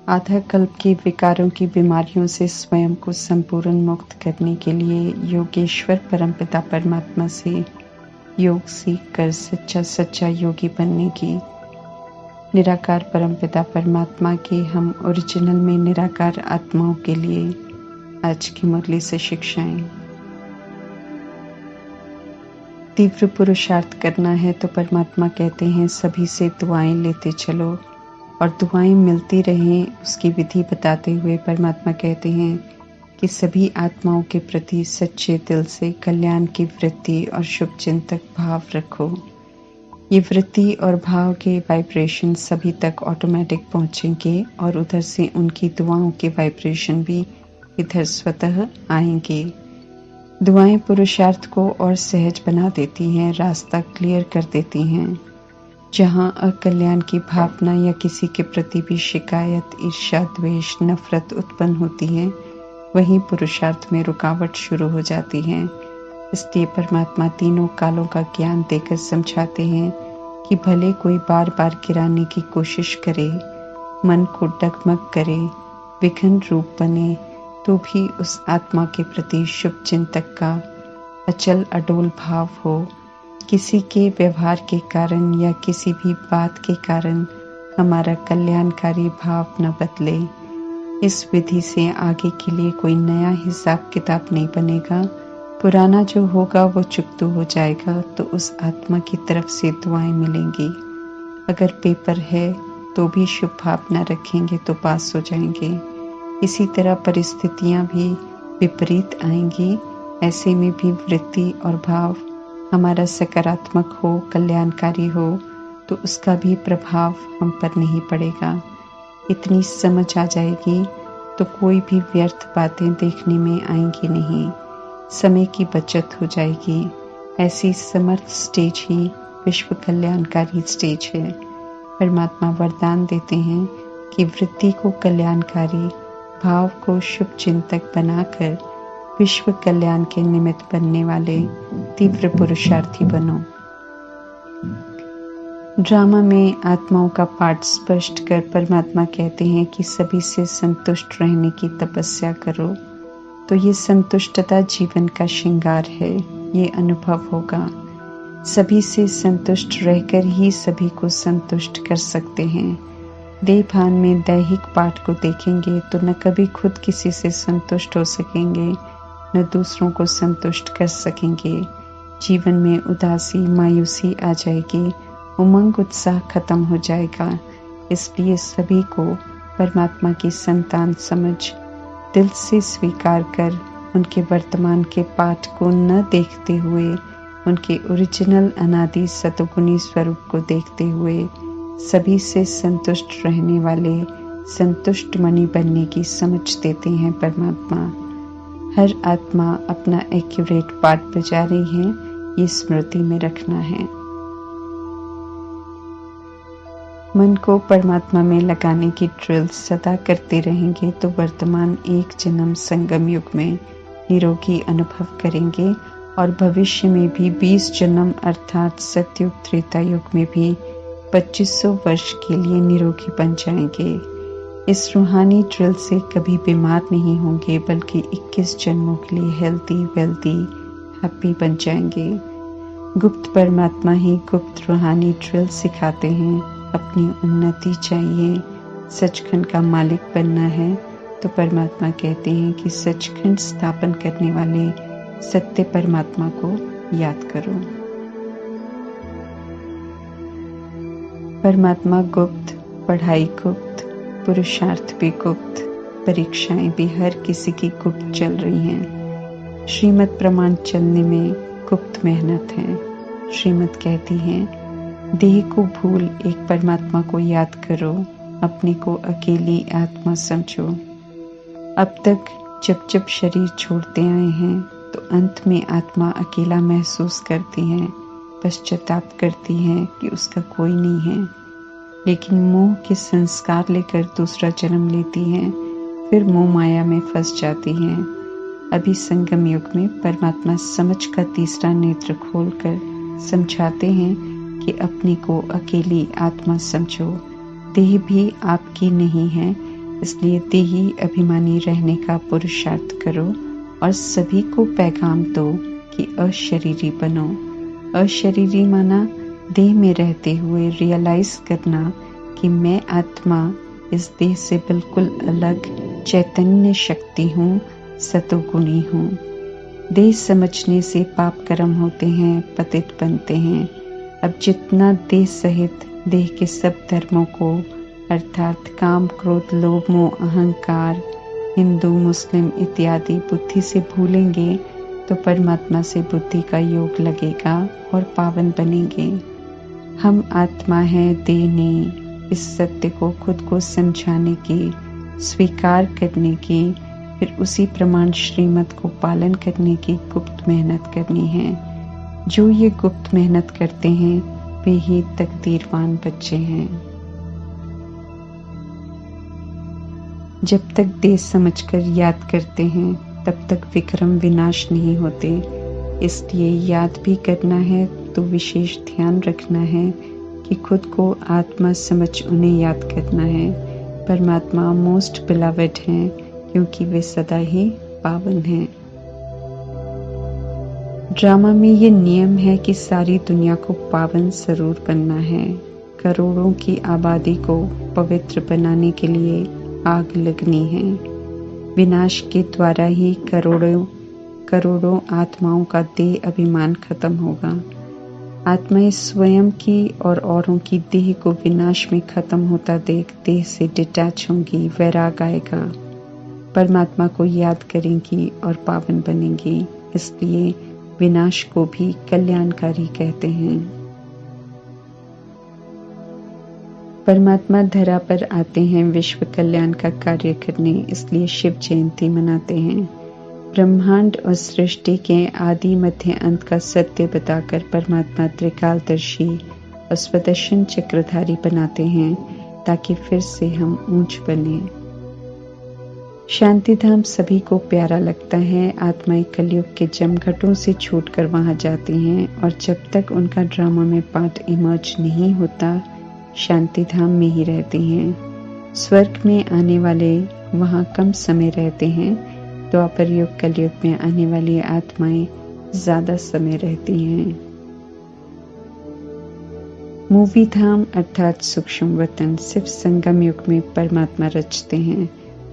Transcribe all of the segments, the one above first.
आधा कल्प के विकारों की बीमारियों से स्वयं को संपूर्ण मुक्त करने के लिए योगेश्वर परमपिता परमात्मा से योग सीख कर सच्चा सच्चा योगी बनने की निराकार परमपिता परमात्मा के हम ओरिजिनल में निराकार आत्माओं के लिए आज की मुरली से शिक्षाएं। तीव्र पुरुषार्थ करना है तो परमात्मा कहते हैं सभी से दुआएं लेते चलो और दुआएं मिलती रहें। उसकी विधि बताते हुए परमात्मा कहते हैं कि सभी आत्माओं के प्रति सच्चे दिल से कल्याण की वृत्ति और शुभ चिंतक भाव रखो। ये वृत्ति और भाव के वाइब्रेशन सभी तक ऑटोमेटिक पहुंचेंगे और उधर से उनकी दुआओं के वाइब्रेशन भी इधर स्वतः आएंगे। दुआएं पुरुषार्थ को और सहज बना देती हैं, रास्ता क्लियर कर देती हैं। जहाँ अकल्याण की भावना या किसी के प्रति भी शिकायत, ईर्ष्या, द्वेष, नफरत उत्पन्न होती है, वहीं पुरुषार्थ में रुकावट शुरू हो जाती है। इसलिए परमात्मा तीनों कालों का ज्ञान देकर समझाते हैं कि भले कोई बार बार गिराने की कोशिश करे, मन को डगमग करे, विघ्न रूप बने, तो भी उस आत्मा के प्रति शुभ चिंतक का अचल अडोल भाव हो। किसी के व्यवहार के कारण या किसी भी बात के कारण हमारा कल्याणकारी भाव न बदले। इस विधि से आगे के लिए कोई नया हिसाब किताब नहीं बनेगा। पुराना जो होगा वो चुकता हो जाएगा, तो उस आत्मा की तरफ से दुआएं मिलेंगी। अगर पेपर है तो भी शुभ भावना रखेंगे तो पास हो जाएंगे। इसी तरह परिस्थितियां भी विपरीत आएंगी। ऐसे में भी वृत्ति और भाव हमारा सकारात्मक हो, कल्याणकारी हो, तो उसका भी प्रभाव हम पर नहीं पड़ेगा। इतनी समझ आ जाएगी तो कोई भी व्यर्थ बातें देखने में आएंगी नहीं। समय की बचत हो जाएगी। ऐसी समर्थ स्टेज ही विश्व कल्याणकारी स्टेज है। परमात्मा वरदान देते हैं कि वृत्ति को कल्याणकारी, भाव को शुभ चिंतक बनाकर विश्व कल्याण के निमित्त बनने वाले तीव्र पुरुषार्थी बनो। ड्रामा में आत्माओं का पाठ स्पष्ट कर परमात्मा कहते हैं कि सभी से संतुष्ट रहने की तपस्या करो। तो ये संतुष्टता जीवन का श्रृंगार है, ये अनुभव होगा। सभी से संतुष्ट रहकर ही सभी को संतुष्ट कर सकते हैं। देह भान में दैहिक पाठ को देखेंगे तो न कभी खुद किसी से संतुष्ट हो सकेंगे, न दूसरों को संतुष्ट कर सकेंगे। जीवन में उदासी, मायूसी आ जाएगी, उमंग, उत्साह खत्म हो जाएगा। इसलिए सभी को परमात्मा की संतान समझ दिल से स्वीकार कर उनके वर्तमान के पाठ को न देखते हुए उनके ओरिजिनल अनादि सतगुणी स्वरूप को देखते हुए सभी से संतुष्ट रहने वाले संतुष्ट मणि बनने की समझ देते हैं परमात्मा। हर आत्मा अपना एक्यूरेट पार्ट बजा रही है, ये स्मृति में रखना है। मन को परमात्मा में लगाने की ड्रिल सदा करते रहेंगे तो वर्तमान एक जन्म संगम युग में निरोगी अनुभव करेंगे और भविष्य में भी 20 जन्म अर्थात सतयुग त्रेता युग में भी 2500 वर्ष के लिए निरोगी बन जाएंगे। इस रूहानी ड्रिल से कभी बीमार नहीं होंगे, बल्कि 21 जन्मों के लिए हेल्दी, वेल्दी, हैप्पी बन जाएंगे। गुप्त परमात्मा ही गुप्त रूहानी ड्रिल सिखाते हैं। अपनी उन्नति चाहिए, सचखंड का मालिक बनना है, तो परमात्मा कहते हैं कि सचखंड स्थापन करने वाले सत्य परमात्मा को याद करो। परमात्मा गुप्त, पढ़ाई गुप्त, पुरुषार्थ भी गुप्त, परीक्षाएं भी हर किसी की गुप्त चल रही हैं। श्रीमत प्रमाण चलने में गुप्त मेहनत है। श्रीमत कहती है देह को भूल एक परमात्मा को याद करो, अपने को अकेली आत्मा समझो। अब तक जब जब शरीर छोड़ते आए हैं तो अंत में आत्मा अकेला महसूस करती है, पश्चाताप करती है कि उसका कोई नहीं है, लेकिन मोह के संस्कार लेकर दूसरा जन्म लेती है, फिर मोह माया में फंस जाती है। अभी संगम युग में परमात्मा समझ का तीसरा नेत्र खोलकर समझाते हैं कि अपने को अकेली आत्मा समझो। देह भी आपकी नहीं है, इसलिए देही अभिमानी रहने का पुरुषार्थ करो और सभी को पैगाम दो कि अशरीरी बनो। अशरीरी माना देह में रहते हुए रियलाइज करना कि मैं आत्मा इस देह से बिल्कुल अलग चैतन्य शक्ति हूँ, सतोगुणी हूँ। देह समझने से पाप कर्म होते हैं, पतित बनते हैं। अब जितना देह सहित देह के सब धर्मों को अर्थात काम, क्रोध, लोभ, मोह, अहंकार, हिंदू, मुस्लिम इत्यादि बुद्धि से भूलेंगे तो परमात्मा से बुद्धि का योग लगेगा और पावन बनेंगे। हम आत्मा है, देह नहीं। इस सत्य को खुद को समझाने की, स्वीकार करने की, फिर उसी प्रमाण श्रीमत को पालन करने की गुप्त मेहनत करनी है। जो ये गुप्त मेहनत करते हैं वे ही तकदीरवान बच्चे हैं। जब तक देश समझकर याद करते हैं तब तक विक्रम विनाश नहीं होते। इसलिए याद भी करना है तो विशेष ध्यान रखना है कि खुद को आत्मा समझ उन्हें याद करना है। परमात्मा मोस्ट बिलवड हैं क्योंकि वे सदा ही पावन हैं। ड्रामा में ये नियम है कि सारी दुनिया को पावन जरूर बनना है। करोड़ों की आबादी को पवित्र बनाने के लिए आग लगनी है। विनाश के द्वारा ही करोड़ों आत्माओं का देह अभिमान खत्म होगा। आत्माएं स्वयं की और औरों की देह को विनाश में खत्म होता देख देह से डिटैच होंगी, वैराग आएगा, परमात्मा को याद करेंगी और पावन बनेंगी। इसलिए विनाश को भी कल्याणकारी कहते हैं। परमात्मा धरा पर आते हैं विश्व कल्याण का कार्य करने, इसलिए शिव जयंती मनाते हैं। ब्रह्मांड और सृष्टि के आदि मध्य अंत का सत्य बताकर परमात्मा त्रिकालदर्शी और स्वदर्शन चक्रधारी बनाते हैं ताकि फिर से हम ऊंच बने। शांति धाम सभी को प्यारा लगता है। आत्माएं कलयुग के जमघटों से छूटकर वहां जाती हैं और जब तक उनका ड्रामा में पार्ट इमर्ज नहीं होता शांति धाम में ही रहती हैं। स्वर्ग में आने वाले वहां कम समय रहते हैं, द्वापर युग कलयुग में आने वाली आत्माएं ज्यादा समय रहती हैं। मूवी धाम अर्थात सूक्ष्म वतन सिर्फ संगम युग में परमात्मा रचते हैं।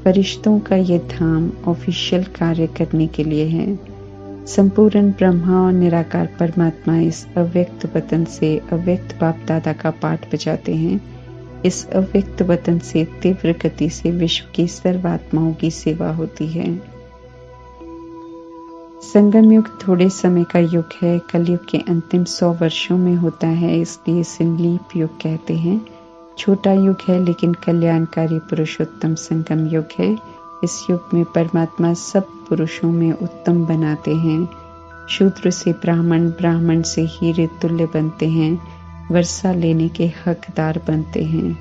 फरिश्तों का ये धाम ऑफिशियल कार्य करने के लिए है। संपूर्ण ब्रह्मा और निराकार परमात्मा इस अव्यक्त वतन से अव्यक्त बाप दादा का पाठ बजाते हैं। इस अव्यक्त वतन से तीव्र गति से विश्व की सर्वात्माओं की सेवा होती है। संगम युग थोड़े समय का युग है, कलयुग के अंतिम 100 वर्षों में होता है, इसलिए इसे लीप युग कहते हैं। छोटा युग है लेकिन कल्याणकारी पुरुषोत्तम संगम युग है। इस युग में परमात्मा सब पुरुषों में उत्तम बनाते हैं। शूद्र से ब्राह्मण, ब्राह्मण से हीरे तुल्य बनते हैं, वर्षा लेने के हकदार बनते हैं।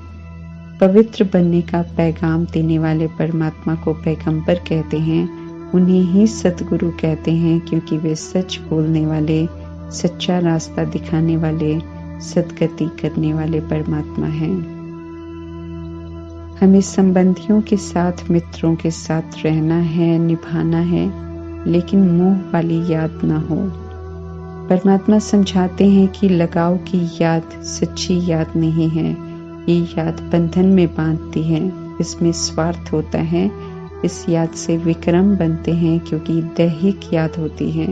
पवित्र बनने का पैगाम देने वाले परमात्मा को पैगंबर कहते हैं। उन्हें ही सतगुरु कहते हैं क्योंकि वे सच बोलने वाले, सच्चा रास्ता दिखाने वाले, सद्गति करने वाले परमात्मा हैं। हमें संबंधियों के साथ, मित्रों के साथ रहना है, निभाना है, लेकिन मोह वाली याद ना हो। परमात्मा समझाते हैं कि लगाव की याद सच्ची याद नहीं है। ये याद बंधन में बांधती है, इसमें स्वार्थ होता है। इस याद से विक्रम बनते हैं क्योंकि दैहिक याद होती है।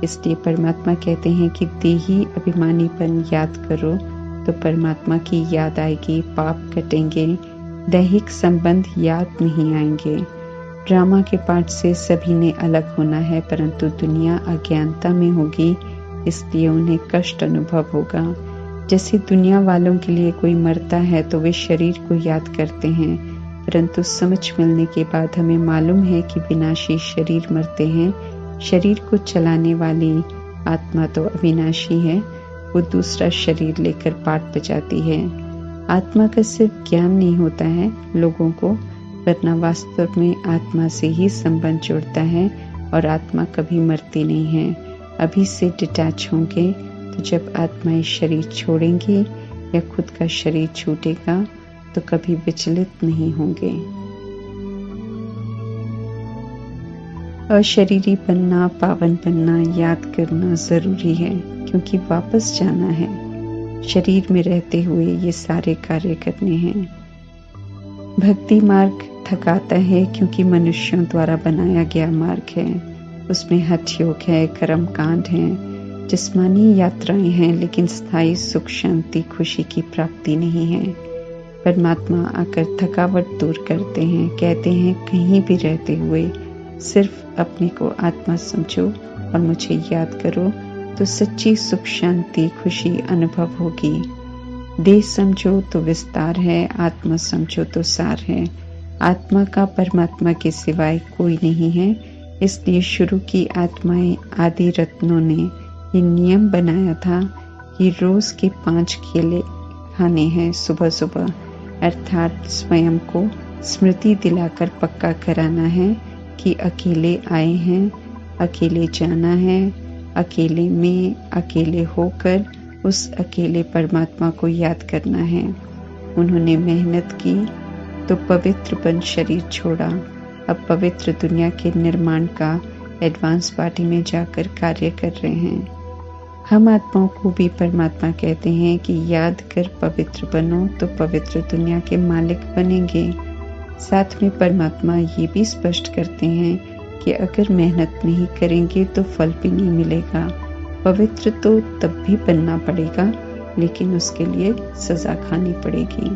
इसलिए परमात्मा कहते हैं कि देही अभिमानीपन याद करो तो परमात्मा की याद आएगी, पाप कटेंगे, दैहिक संबंध याद नहीं आएंगे। ड्रामा के पाठ से सभी ने अलग होना है, परंतु दुनिया अज्ञानता में होगी, इसलिए उन्हें कष्ट अनुभव होगा। जैसे दुनिया वालों के लिए कोई मरता है तो वे शरीर को याद करते हैं, परंतु समझ मिलने के बाद हमें मालूम है कि विनाशी शरीर मरते हैं। शरीर को चलाने वाली आत्मा तो अविनाशी है, वो दूसरा शरीर लेकर पाठ बजाती है। आत्मा का सिर्फ ज्ञान नहीं होता है लोगों को, वरना वास्तव में आत्मा से ही संबंध जुड़ता है और आत्मा कभी मरती नहीं है। अभी से डिटैच होंगे तो जब आत्माएं शरीर छोड़ेंगी या खुद का शरीर छूटेगा तो कभी विचलित नहीं होंगे। अशरीरी बनना, पावन बनना, याद करना ज़रूरी है, क्योंकि वापस जाना है। शरीर में रहते हुए ये सारे कार्य करने हैं। भक्ति मार्ग थकाता है, क्योंकि मनुष्यों द्वारा बनाया गया मार्ग है। उसमें हठ योग है, कर्म कांड है, जिस्मानी यात्राएं हैं, लेकिन स्थायी सुख, शांति, खुशी की प्राप्ति नहीं है। परमात्मा आकर थकावट दूर करते हैं, कहते हैं कहीं भी रहते हुए सिर्फ अपने को आत्मा समझो और मुझे याद करो, तो सच्ची सुख, शांति, खुशी अनुभव होगी। देह समझो तो विस्तार है, आत्मा समझो तो सार है। आत्मा का परमात्मा के सिवाय कोई नहीं है। इसलिए शुरू की आत्माएं, आदि रत्नों ने ये नियम बनाया था कि रोज के 5 केले खाने हैं सुबह सुबह, अर्थात स्वयं को स्मृति दिलाकर पक्का कराना है कि अकेले आए हैं, अकेले जाना है, अकेले में, अकेले होकर उस अकेले परमात्मा को याद करना है। उन्होंने मेहनत की तो पवित्रपन शरीर छोड़ा। अब पवित्र दुनिया के निर्माण का एडवांस पार्टी में जाकर कार्य कर रहे हैं। हम आत्माओं को भी परमात्मा कहते हैं कि याद कर पवित्र बनो तो पवित्र दुनिया के मालिक बनेंगे। साथ में परमात्मा ये भी स्पष्ट करते हैं कि अगर मेहनत नहीं करेंगे तो फल भी नहीं मिलेगा। पवित्र तो तब भी बनना पड़ेगा, लेकिन उसके लिए सजा खानी पड़ेगी।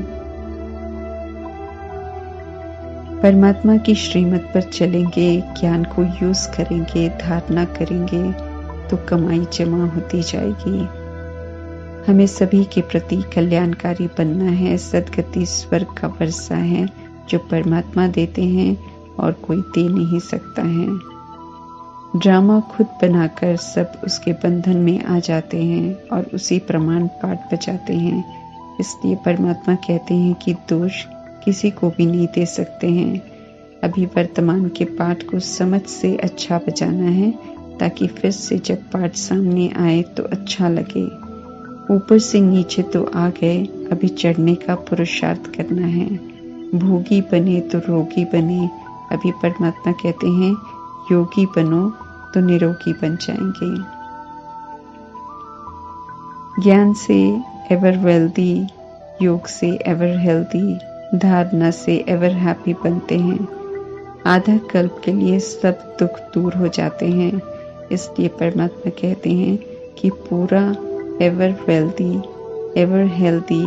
परमात्मा की श्रीमत पर चलेंगे, ज्ञान को यूज करेंगे, धारणा करेंगे तो कमाई जमा होती जाएगी। हमें सभी के प्रति कल्याणकारी बनना है। सद्गति स्वर्ग का वर्षा है जो परमात्मा देते हैं और कोई दे नहीं सकता है। ड्रामा खुद बनाकर सब उसके बंधन में आ जाते हैं और उसी प्रमाण पाठ बजाते हैं। इसलिए परमात्मा कहते हैं कि दोष किसी को भी नहीं दे सकते हैं। अभी वर्तमान के पाठ को समझ से अच्छा बजाना है, ताकि फिर से जब पाठ सामने आए तो अच्छा लगे। ऊपर से नीचे तो आ गए, अभी चढ़ने का पुरुषार्थ करना है। भोगी बने तो रोगी बने, अभी परमात्मा कहते हैं योगी बनो तो निरोगी बन जाएंगे। ज्ञान से एवर वेल्दी, योग से एवर हेल्दी, धारणा से एवर हैप्पी बनते हैं। आधा कल्प के लिए सब दुख दूर हो जाते हैं। इसलिए परमात्मा कहते हैं कि पूरा ever wealthy, ever healthy,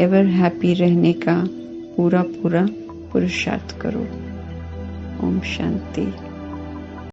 ever happy रहने का पूरा पुरुषार्थ करो। ओम शांति।